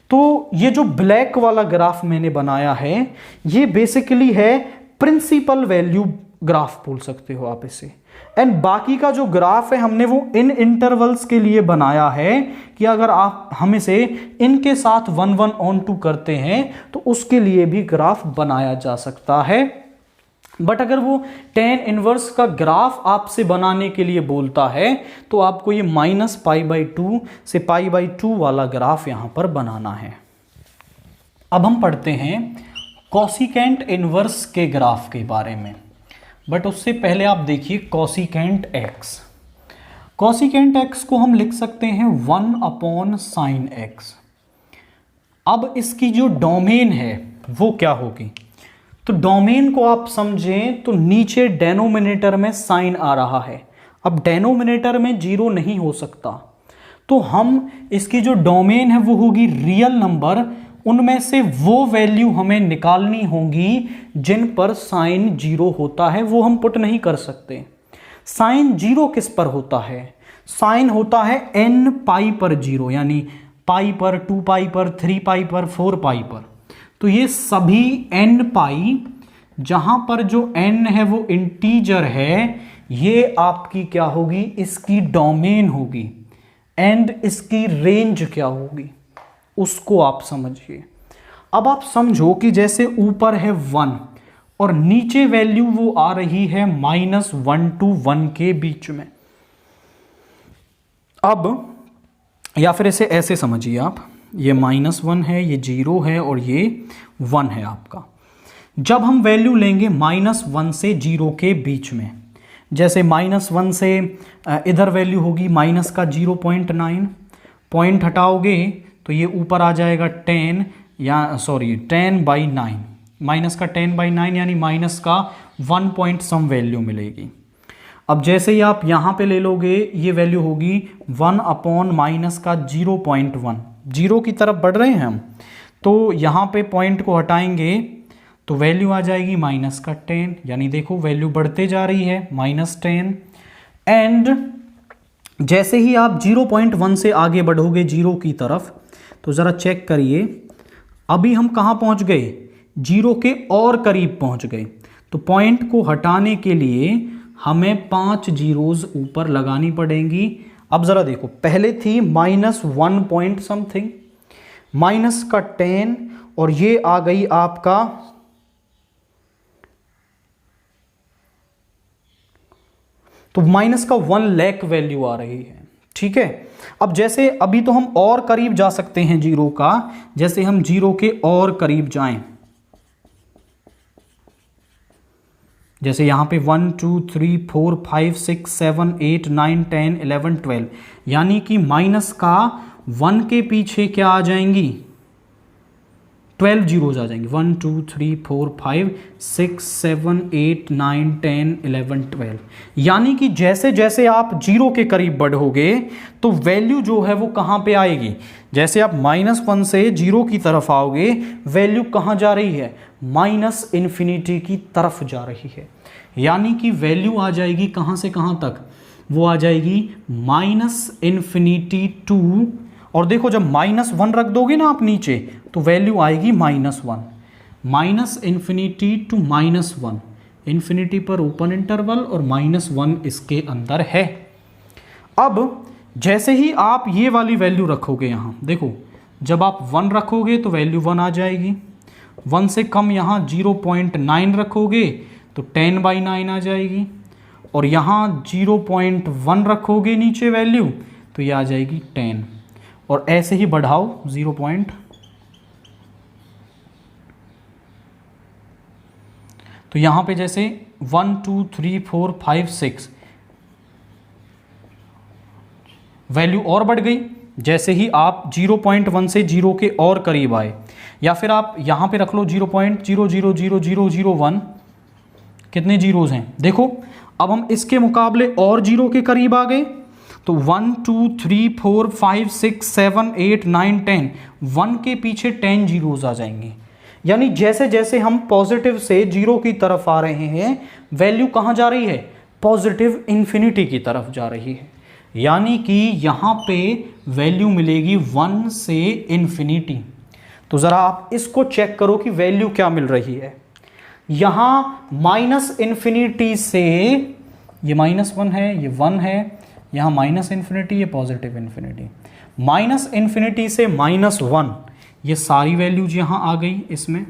तो ये जो ब्लैक वाला ग्राफ मैंने बनाया है, ये बेसिकली है प्रिंसिपल वैल्यू ग्राफ बोल सकते हो आप इसे। एंड बाकी का जो ग्राफ है हमने वो इन इंटरवल्स के लिए बनाया है, कि अगर आप हम इसे इनके साथ 1 1 on 2 करते हैं तो उसके लिए भी ग्राफ बनाया जा सकता है। बट अगर वो tan इनवर्स का ग्राफ आपसे बनाने के लिए बोलता है, तो आपको ये माइनस पाई बाई 2 से पाई बाई 2 वाला ग्राफ यहां पर बनाना है। अब हम पढ़ते हैं कॉसिकेंट इनवर्स के ग्राफ के बारे में, बट उससे पहले आप देखिए कॉसिकेंट एक्स। कॉसिकेंट एक्स को हम लिख सकते हैं 1 अपॉन साइन एक्स। अब इसकी जो डोमेन है वो क्या होगी, तो डोमेन को आप समझें तो नीचे डेनोमिनेटर में साइन आ रहा है। अब डेनोमिनेटर में 0 नहीं हो सकता, तो हम इसकी जो डोमेन है वो होगी रियल नंबर, उनमें से वो वैल्यू हमें निकालनी होगी जिन पर साइन 0 होता है, वो हम पुट नहीं कर सकते। साइन 0 किस पर होता है, साइन होता है n पाई पर 0, यानी पाई पर, 2 पाई पर, 3 पाई पर, 4 पाई पर। तो ये सभी n पाई, जहां पर जो n है वो इंटीजर है, ये आपकी क्या होगी, इसकी डोमेन होगी। एंड इसकी रेंज क्या होगी उसको आप समझिए। अब आप समझो कि जैसे ऊपर है 1 और नीचे वैल्यू वो आ रही है -1 to 1 के बीच में। अब या फिर इसे ऐसे समझिए आप, ये -1 है, ये 0 है और ये 1 है आपका। जब हम वैल्यू लेंगे -1 से 0 के बीच में, जैसे -1 से इधर वैल्यू होगी माइनस का 0.9, पॉइंट हटाओगे तो ये ऊपर आ जाएगा 10 या सॉरी 10/9, माइनस का 10/9 यानी माइनस का 1 पॉइंट सम वैल्यू मिलेगी। अब जैसे ही आप यहाँ पे ले लोगे ये वैल्यू होगी 1 माइनस का 0.1, जीरो की तरफ बढ़ रहे हैं हम, तो यहाँ पे पॉइंट को हटाएंगे तो वैल्यू आ जाएगी माइनस का 10, यानी देखो वैल्यू बढ़ते जा रही है -10। एंड जैसे ही आप 0.1 से आगे बढ़ोगे जीरो की तरफ तो ज़रा चेक करिए, अभी हम कहाँ पहुँच गए, जीरो के और करीब पहुँच गए। तो पॉइंट को हटाने के लिए हमें 5 जीरोज ऊपर लगानी पड़ेंगी। अब ज़रा देखो, पहले थी -1 पॉइंट समथिंग, माइनस का 10 और ये आ गई आपका तो माइनस का 1 लाख वैल्यू आ रही है। ठीक है, अब जैसे अभी तो हम और करीब जा सकते हैं जीरो का, जैसे हम जीरो के और करीब जाएं, जैसे यहां पे 1 2 3 4 5 6 7 8 9 10 11 12, यानी कि माइनस का 1 के पीछे क्या आ जाएंगी, 12 जीरोज आ जाएंगी। 1 2 3 4 5 6 7 8 9 10 11 12, यानी कि जैसे जैसे आप जीरो के करीब बढ़ोगे तो वैल्यू जो है वो कहाँ पे आएगी, जैसे आप -1 से जीरो की तरफ आओगे वैल्यू कहाँ जा रही है, -इन्फिनिटी की तरफ जा रही है। यानी कि वैल्यू आ जाएगी कहाँ से कहाँ तक, वो आ जाएगी -इन्फिनिटी टू, और देखो जब -1 रख दोगे ना आप नीचे तो वैल्यू आएगी -1, -इन्फिनिटी टू -1, इन्फिनिटी पर ओपन इंटरवल और -1 इसके अंदर है। अब जैसे ही आप ये वाली वैल्यू रखोगे यहाँ देखो, जब आप 1 रखोगे तो वैल्यू 1 आ जाएगी, 1 से कम यहाँ 0.9 रखोगे तो 10/9 आ जाएगी, और यहाँ 0.1 रखोगे नीचे वैल्यू तो ये आ जाएगी 10, और ऐसे ही बढ़ाओ 0 पॉइंट, तो यहां पे जैसे 1 2 3 4 5 6 वैल्यू और बढ़ गई जैसे ही आप 0.1 से जीरो के और करीब आए, या फिर आप यहां पे रख लो 0.000001, कितने जीरोज हैं देखो। अब हम इसके मुकाबले और जीरो के करीब आ गए तो 1 2 3 4 5 6 7 8 9 10, 1 के पीछे 10 जीरोज आ जाएंगे। यानी जैसे जैसे हम पॉजिटिव से जीरो की तरफ आ रहे हैं वैल्यू कहाँ जा रही है, पॉजिटिव इन्फिनिटी की तरफ जा रही है। यानी कि यहाँ पे वैल्यू मिलेगी 1 से इन्फिनिटी। तो ज़रा आप इसको चेक करो कि वैल्यू क्या मिल रही है। यहाँ -इन्फिनिटी से ये -1 है, ये 1 है, यहाँ -इन्फिनिटी, ये पॉजिटिव इन्फिनिटी, -इन्फिनिटी से -1, ये सारी वैल्यूज यहाँ आ गई इसमें,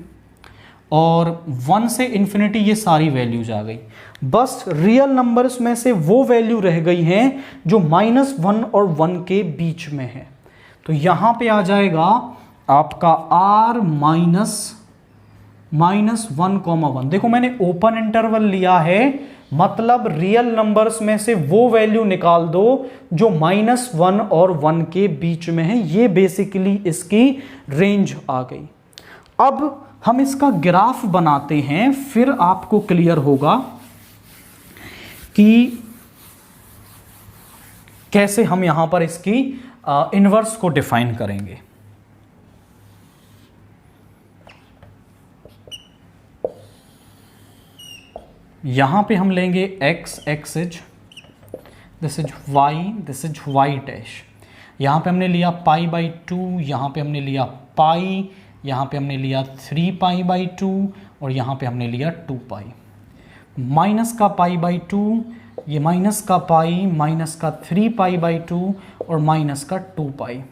और 1 से इन्फिनिटी ये सारी वैल्यूज आ गई। बस रियल नंबर्स में से वो वैल्यू रह गई हैं जो -1 और 1 के बीच में है। तो यहाँ पे आ जाएगा आपका r -1,1। देखो मैंने ओपन इंटरवल लिया है, मतलब रियल नंबर्स में से वो वैल्यू निकाल दो जो -1 और 1 के बीच में है। ये बेसिकली इसकी रेंज आ गई। अब हम इसका ग्राफ बनाते हैं, फिर आपको क्लियर होगा कि कैसे हम यहां पर इसकी इनवर्स को डिफाइन करेंगे। यहां पे हम लेंगे x axis, this is y, this is y dash. यहां पे हमने लिया π/2, यहां पे हमने लिया पाई, यहाँ पे हमने लिया 3π/2 और यहाँ पे हमने लिया 2π। माइनस का π/2, ये माइनस का पाई, माइनस का 3π/2 और माइनस का 2π।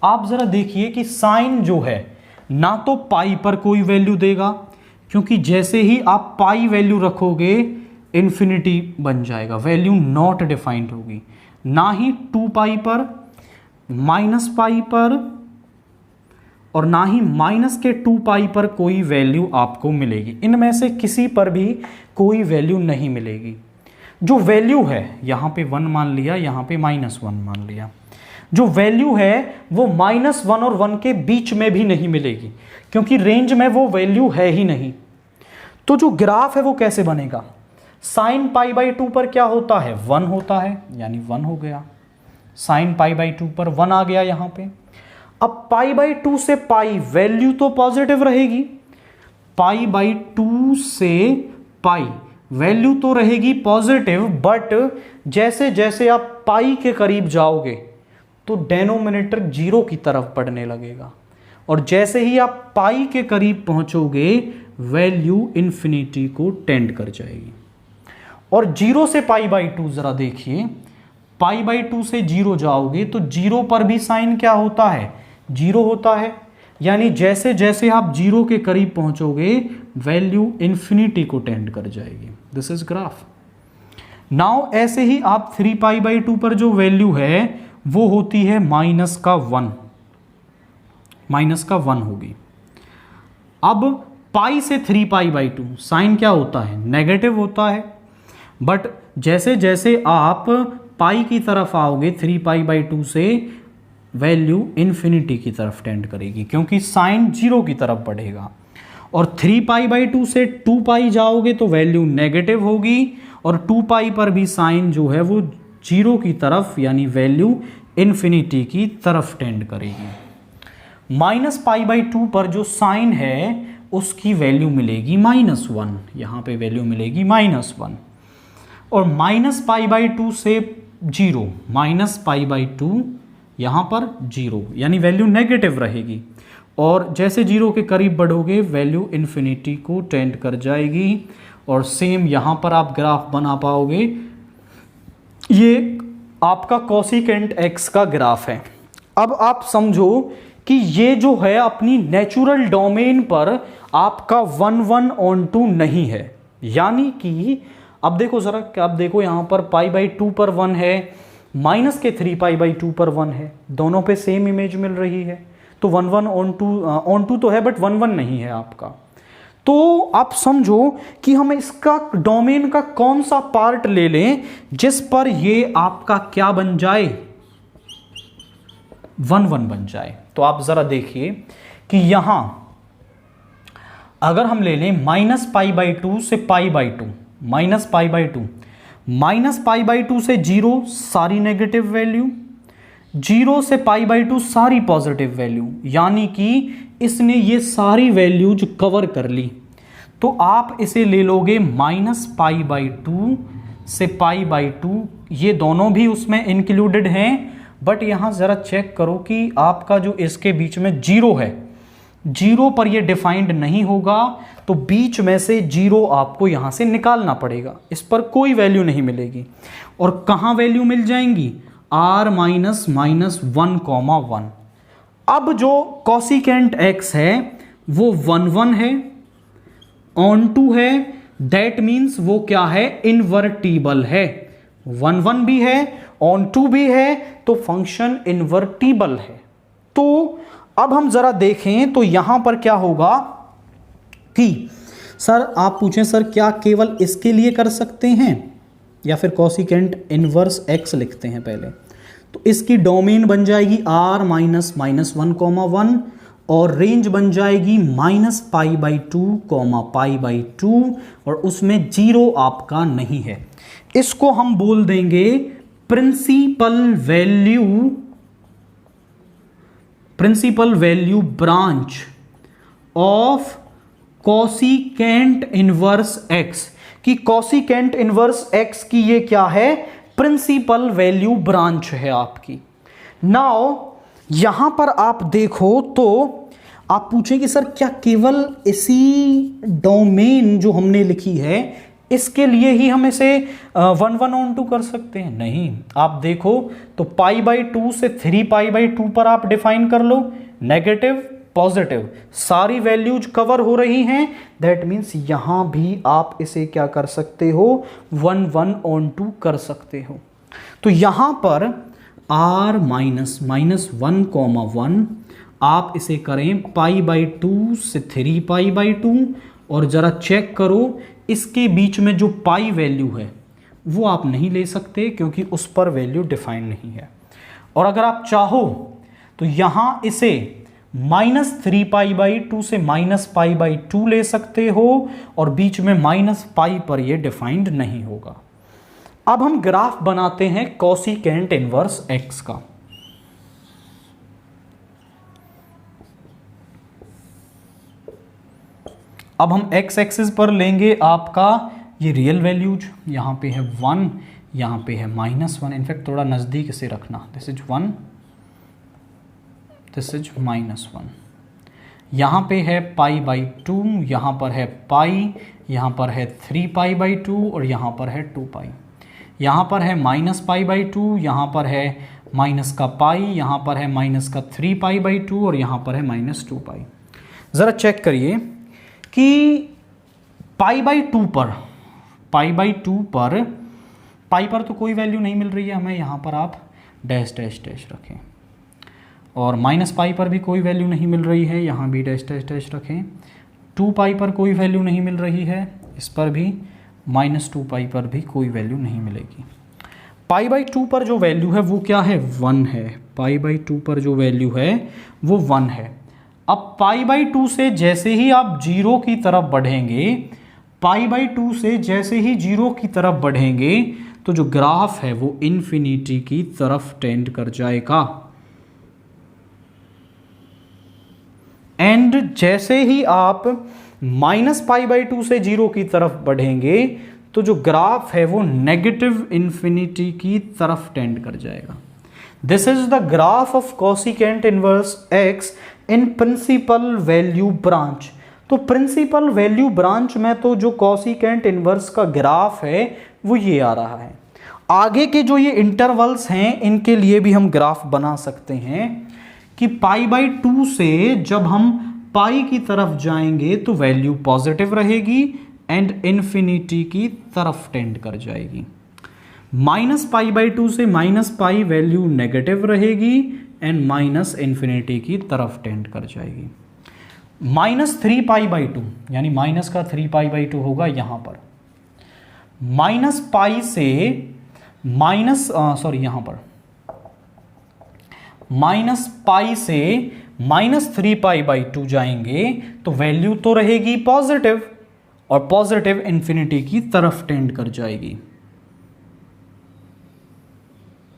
आप ज़रा देखिए कि साइन जो है ना तो पाई पर कोई वैल्यू देगा, क्योंकि जैसे ही आप पाई वैल्यू रखोगे इन्फिनिटी बन जाएगा, वैल्यू नॉट डिफाइंड होगी, ना ही 2π पर, -π पर और ना ही माइनस के 2π पर कोई वैल्यू आपको मिलेगी। इनमें से किसी पर भी कोई वैल्यू नहीं मिलेगी। जो वैल्यू है यहाँ पे 1 मान लिया, यहाँ पे -1 मान लिया, जो वैल्यू है वो -1 और 1 के बीच में भी नहीं मिलेगी, क्योंकि रेंज में वो वैल्यू है ही नहीं। तो जो ग्राफ है वो कैसे बनेगा? साइन π/2 पर क्या होता है? 1 होता है, यानी 1 हो गया। साइन π/2 पर 1 आ गया यहाँ पे। अब π/2 से पाई वैल्यू तो पॉजिटिव रहेगी, π/2 से पाई वैल्यू तो रहेगी पॉजिटिव, बट जैसे जैसे आप पाई के करीब जाओगे तो डेनोमिनेटर 0 की तरफ बढ़ने लगेगा, और जैसे ही आप पाई के करीब पहुंचोगे वैल्यू इन्फिनिटी को टेंड कर जाएगी। और 0 से π/2 जरा देखिए, π/2 से 0 जाओगे तो 0 पर भी साइन क्या होता है? 0 होता है, यानी जैसे जैसे आप 0 के करीब पहुंचोगे वैल्यू इन्फिनिटी को टेंड कर जाएगी। This is graph. नाउ ऐसे ही आप 3π/2 पर जो वैल्यू है वो होती है -1, -1 होगी। अब पाई से 3π/2 साइन क्या होता है? नेगेटिव होता है, बट जैसे जैसे आप पाई की तरफ आओगे 3π/2 से वैल्यू इन्फिनिटी की तरफ टेंड करेगी, क्योंकि साइन 0 की तरफ बढ़ेगा। और 3π/2 से 2π जाओगे तो वैल्यू नेगेटिव होगी, और 2π पर भी साइन जो है वो 0 की तरफ, यानी वैल्यू इन्फिनिटी की तरफ टेंड करेगी। -π/2 पर जो साइन है उसकी वैल्यू मिलेगी -1, यहाँ पे वैल्यू मिलेगी -1। और -π/2 से 0, -π/2 यहाँ पर 0, यानी वैल्यू नेगेटिव रहेगी, और जैसे 0 के करीब बढ़ोगे वैल्यू इन्फिनिटी को टेंड कर जाएगी। और सेम यहाँ पर आप ग्राफ बना पाओगे। ये आपका कोसिकेंट x का ग्राफ है। अब आप समझो कि ये जो है अपनी नेचुरल डोमेन पर आपका 1/2 नहीं है, यानी कि अब देखो जरा, अब देखो यहाँ पर π/2 पर 1 है, माइनस के 3π/2 पर 1 है, दोनों पे सेम इमेज मिल रही है, तो 1/2 तो है बट 1/1 नहीं है आपका। तो आप समझो कि हम इसका डोमेन का कौन सा पार्ट ले लें जिस पर ये आपका क्या बन जाए? 1/1 बन जाए। तो आप जरा देखिए कि यहां अगर हम ले लें -π/2 से π/2, -π/2 से 0 सारी नेगेटिव वैल्यू, 0 से π/2 सारी पॉजिटिव वैल्यू, यानी कि इसने ये सारी वैल्यूज कवर कर ली। तो आप इसे ले लोगे -π/2 से π/2, ये दोनों भी उसमें इंक्लूडेड हैं, बट यहां जरा चेक करो कि आपका जो इसके बीच में 0 है, 0 पर ये डिफाइंड नहीं होगा, तो बीच में से 0 आपको यहां से निकालना पड़ेगा, इस पर कोई वैल्यू नहीं मिलेगी। और कहां वैल्यू मिल जाएंगी? r-1,1। अब जो कोसिकेंट x है वो 1/1 है, ऑन2 है, दैट मीन्स वो क्या है? इन्वर्टिबल है। 1/1 भी है, ऑन2 भी है, तो फंक्शन इन्वर्टिबल है। तो अब हम जरा देखें तो यहां पर क्या होगा कि सर आप पूछें सर क्या केवल इसके लिए कर सकते हैं, या फिर कोसिकेंट इनवर्स x लिखते हैं पहले। तो इसकी डोमेन बन जाएगी r-1,1, और रेंज बन जाएगी -π/2, π/2, और उसमें 0 आपका नहीं है। इसको हम बोल देंगे principal value branch of cosecant inverse x, कि कोसिकेंट इनवर्स x की ये क्या है? प्रिंसिपल वैल्यू ब्रांच है आपकी। नाउ यहां पर आप देखो तो आप पूछें कि सर क्या केवल इसी डोमेन जो हमने लिखी है इसके लिए ही हम इसे 1/2 कर सकते हैं? नहीं, आप देखो तो π/2 से 3π/2 पर आप डिफाइन कर लो, नेगेटिव पॉजिटिव सारी वैल्यूज कवर हो रही हैं, दैट मीन्स यहां भी आप इसे क्या कर सकते हो? 1/2 कर सकते हो। तो यहां पर r-1,1 आप इसे करें π/2 से 3π/2, और जरा चेक करो इसके बीच में जो पाई वैल्यू है, वो आप नहीं ले सकते क्योंकि उस पर वैल्यू डिफाइन नहीं है। और अगर आप चाहो तो यहां इसे -3π/2 से -π/2 ले सकते हो और बीच में -π पर ये डिफाइंड नहीं होगा। अब हम ग्राफ बनाते हैं कोसिकेंट इनवर्स x का। अब हम x एक्सिस पर लेंगे आपका ये रियल वैल्यूज, यहाँ पे है 1, यहाँ पे है -1, इनफैक्ट थोड़ा नज़दीक से रखना, दिस इज 1, दिस इज -1, यहाँ पे है π/2, यहाँ पर है पाई, यहाँ पर है 3π/2 और यहाँ पर है 2π, यहाँ पर है -π/2, यहाँ पर है माइनस का पाई, यहाँ पर है -3π/2 और यहाँ पर है -2π। ज़रा चेक करिए कि π/2 पर पाई पर तो कोई वैल्यू नहीं मिल रही है हमें, यहाँ पर आप डैश डैश डैश रखें, और -π पर भी कोई वैल्यू नहीं मिल रही है, यहाँ भी डैश डैश डैश रखें। 2π पर कोई वैल्यू नहीं मिल रही है, इस पर भी, -2π पर भी कोई वैल्यू नहीं मिलेगी। π/2 पर जो वैल्यू है वो क्या है, 1 है। π/2 पर जो वैल्यू है वो 1 है। अब π/2 से जैसे ही आप 0 की तरफ बढ़ेंगे, π/2 से जैसे ही 0 की तरफ बढ़ेंगे तो जो ग्राफ है वो इन्फिनिटी की तरफ टेंड कर जाएगा। एंड जैसे ही आप -π/2 से 0 की तरफ बढ़ेंगे तो जो ग्राफ है वो नेगेटिव इन्फिनिटी की तरफ टेंड कर जाएगा। This is the graph of cosecant inverse x in principal value branch. तो प्रिंसिपल वैल्यू ब्रांच में तो जो कोसिकेंट इनवर्स का ग्राफ है वो ये आ रहा है। आगे के जो ये इंटरवल्स हैं इनके लिए भी हम ग्राफ बना सकते हैं कि π/2 से जब हम पाई की तरफ जाएंगे तो वैल्यू पॉजिटिव रहेगी एंड इन्फिनिटी की तरफ टेंड कर जाएगी। -π/2 से -π वैल्यू नेगेटिव रहेगी एंड -इन्फिनिटी की तरफ टेंड कर जाएगी। -3π/2 यानी माइनस का 3π/2 होगा यहाँ पर। -π से यहाँ पर -π से -3π/2 जाएंगे तो वैल्यू तो रहेगी पॉजिटिव और पॉजिटिव इन्फिनिटी की तरफ टेंड कर जाएगी।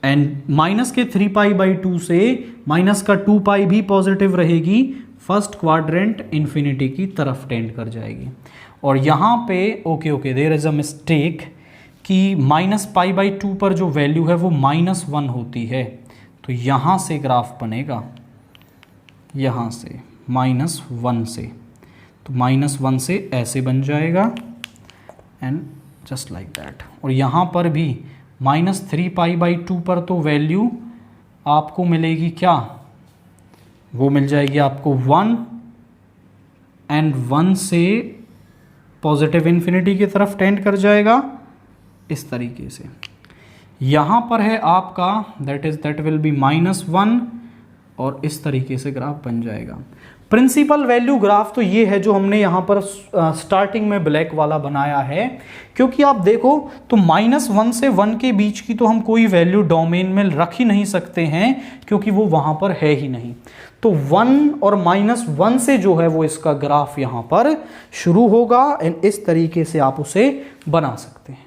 एंड माइनस के 3π/2 से माइनस का 2π भी पॉजिटिव रहेगी, फर्स्ट क्वाड्रेंट इन्फिनिटी की तरफ टेंड कर जाएगी। और यहाँ पे okay there is a mistake कि -π/2 पर जो वैल्यू है वो -1 होती है, तो यहाँ से ग्राफ बनेगा, यहाँ से -1 से, तो -1 से ऐसे बन जाएगा एंड जस्ट लाइक दैट। और यहाँ पर भी -3π/2 पर तो वैल्यू आपको मिलेगी क्या, वो मिल जाएगी आपको 1 एंड 1 से पॉजिटिव इन्फिनिटी की तरफ टेंड कर जाएगा इस तरीके से। यहाँ पर है आपका दैट विल बी -1 और इस तरीके से ग्राफ बन जाएगा। प्रिंसिपल वैल्यू ग्राफ तो ये है जो हमने यहाँ पर स्टार्टिंग में ब्लैक वाला बनाया है, क्योंकि आप देखो तो -1 से 1 के बीच की तो हम कोई वैल्यू डोमेन में रख ही नहीं सकते हैं क्योंकि वो वहाँ पर है ही नहीं। तो 1 और -1 से जो है वो इसका ग्राफ यहाँ पर शुरू होगा एंड इस तरीके से आप उसे बना सकते हैं।